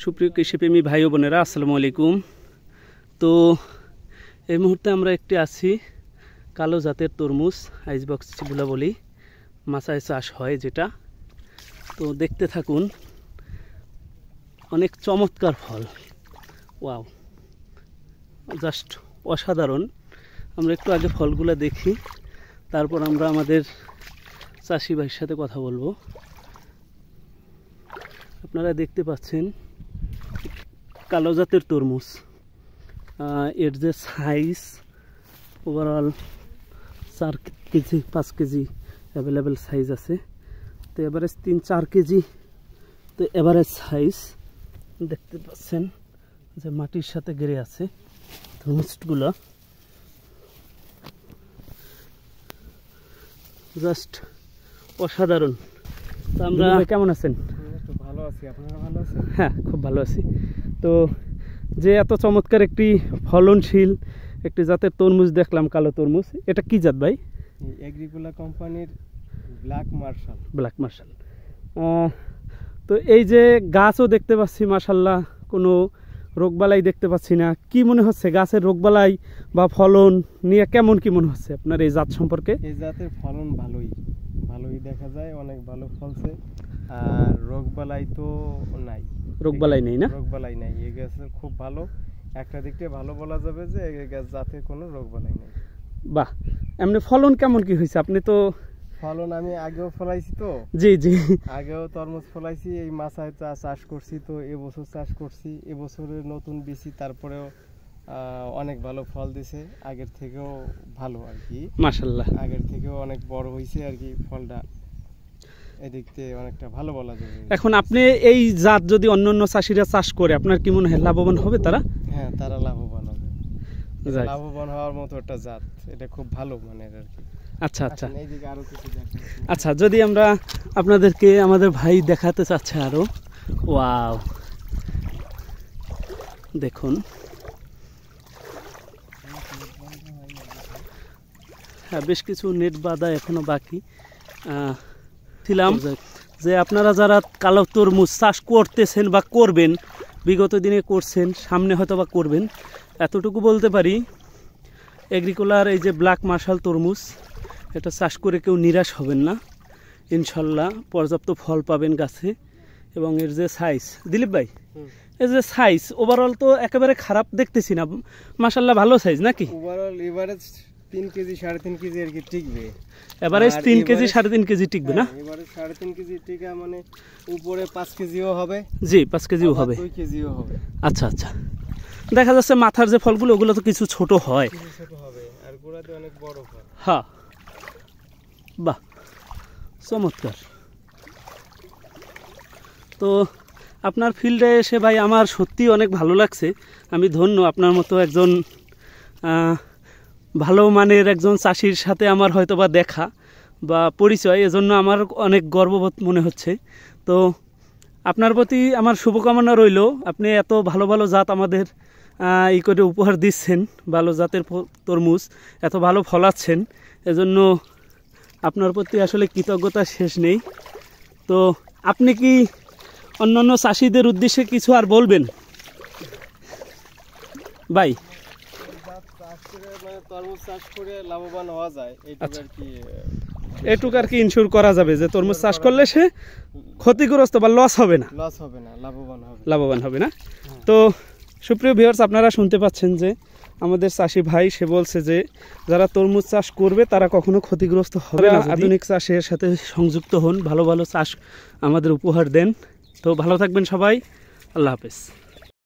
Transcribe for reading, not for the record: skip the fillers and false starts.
সুপ্রিয় কৃষিপ্রেমী ভাই ও বোনেরা, আসসালামু আলাইকুম। তো এই মুহূর্তে আমরা একটি আছি কালো জাতের তরমুজ, আইসবক্স যেগুলো বলি, মাচায় চাষ হয় যেটা। তো দেখতে থাকুন, অনেক চমৎকার ফল। ওয়াও, জাস্ট অসাধারণ। আমরা একটু আগে ফলগুলো দেখি, তারপর আমরা আমাদের চাষি ভাইয়ের সাথে কথা বলবো। আপনারা দেখতে পাচ্ছেন কালো জাতের তরমুজ, এর যে size overall 4 KG 5 KG available size আছে। তো এভারেজ 3-4 কেজি তো এভারেজ সাইজ দেখতে পাচ্ছেন যে মাটির সাথে গেড়ে আছে তরমুজগুলো। জাস্ট অসাধারণ। তো আমরা কেমন আছেন? ভালো আছি, আপনারা ভালো আছেন? হ্যাঁ, খুব ভালো আছি। তো যে এত চমৎকার একটি ফলনশীল একটি জাতের তরমুজ দেখলাম, কালো তরমুজ, এটা কি জাত ভাই? এগ্রিকোলা কোম্পানির ব্ল্যাক মার্শাল। Black martial. তো এই যে গাছও দেখতে পাচ্ছি মাশাআল্লাহ, কোনো রোগবালাই দেখতে পাচ্ছি না। কি মনে হচ্ছে গাছের রোগবালাই বা ফলন নিয়ে কেমন কি মনে হচ্ছে আপনার এই জাত সম্পর্কে? এই জাতের ফলন ভালোই দেখা যায়, অনেক ভালো ফলছে। আর রোগবালাই তো নাই, রোগবালাই নেই না? রোগবালাই নাই, এই গাছের খুব ভালো। একটা দিক থেকে ভালো বলা যাবে যে এই গাছ জাতের কোনো রোগবালাই নেই। বাহ, এমনি ফলন কেমন কি হয়েছে? আপনি তো ফলন আমি আগেও ফলাইছি, তো জি জি আগেও তরমুজ ফলাইছি, এই মাচায় চাষ করছি, তো এবছর চাষ করছি, এবছরের নতুন বিচি, তারপরেও অনেক ভালো ফল দিছে, আগের থেকেও ভালো আর কি, মাশাআল্লাহ। আগের থেকেও অনেক বড় হয়েছে আর কি ফলটা, এদিক থেকে অনেকটা ভালো বলা যাবে। এখন আপনি এই জাত যদি অন্যান্য চাষিরা চাষ করে, আপনার কি মনে হয় লাভবান হবে তারা? হ্যাঁ, তারা লাভবান হবে। লাভবান হওয়ার মতো একটা জাত, এটা খুব ভালো মানের আর কি। আচ্ছা আচ্ছা এইদিকে আরো কিছু দেখাচ্ছি। আচ্ছা, যদি আমরা আপনাদেরকে আমাদের ভাই দেখাতে চাচ্ছে আরো। ওয়াও, দেখুন। হ্যাঁ, বেশ কিছু নেট বাঁধা এখনো বাকি ছিলাম যে আপনারা যারা কালো তরমুজ চাষ করতেছেন বা করবেন, বিগত দিনে করছেন, সামনে হয়তো বা করবেন, এতটুকু বলতে পারি, এগ্রিকোলার এই যে ব্ল্যাক মার্শাল তরমুজ, এটা চাষ করে কেউ নিরাশ হবেন না ইনশাল্লাহ। পর্যাপ্ত ফল পাবেন গাছে। এবং এর যে সাইজ, দিলীপ ভাই, এর যে সাইজ ওভারঅল তো একেবারে খারাপ দেখতেছি না, মাশাআল্লাহ ভালো সাইজ নাকি? ওভারঅল এভারেজ 3 কেজি 3.5 কেজি আর কি টিকবে। এভারেজ 3 কেজি 3.5 কেজি টিকবে না? এভারেজ 3.5 কেজি টিকা, মানে উপরে 5 কেজিও হবে। জি, 5 কেজিও হবে, 2 কেজিও হবে। আচ্ছা আচ্ছা। দেখা যাচ্ছে মাথার যে ফলগুলো ওগুলো তো কিছু ছোট হয়, ছোট হবে, আর গোড়াতে অনেক বড় ফল। হ্যাঁ, বাহ, চমৎকার। তো আপনার ফিল্ডে এসে ভাই আমার সত্যি অনেক ভালো লাগছে। আমি ধন্য, আপনার মতো একজন ভালো মানের একজন চাষির সাথে আমার হয়তো বা দেখা বা পরিচয়, এজন্য আমার অনেক গর্ববোধ মনে হচ্ছে। তো আপনার প্রতি আমার শুভকামনা রইল। আপনি এত ভালো ভালো জাত আমাদের ই করে উপহার দিচ্ছেন, ভালো জাতের তরমুজ এত ভালো ফলাচ্ছেন, এজন্য আপনার প্রতি আসলে কৃতজ্ঞতা শেষ নেই। তো আপনি কি অন্যান্য চাষিদের উদ্দেশ্যে কিছু আর বলবেন ভাই? তরমুজ চাষ করে লাভবান হওয়া যায়, এটুকু আর কি ইনশিওর করা যাবে যে তরমুজ চাষ করলে সে ক্ষতিগ্রস্ত বা লস হবে না, লাভবান হবে না। তো সুপ্রিয় ভিউয়ার্স, আপনারা শুনতে পাচ্ছেন যে আমাদের চাষি ভাই সে বলছে যে যারা তরমুজ চাষ করবে তারা কখনো ক্ষতিগ্রস্ত হবে না। আধুনিক চাষের সাথে সংযুক্ত হন, ভালো ভালো চাষ আমাদের উপহার দেন। তো ভালো থাকবেন সবাই, আল্লাহ হাফেজ।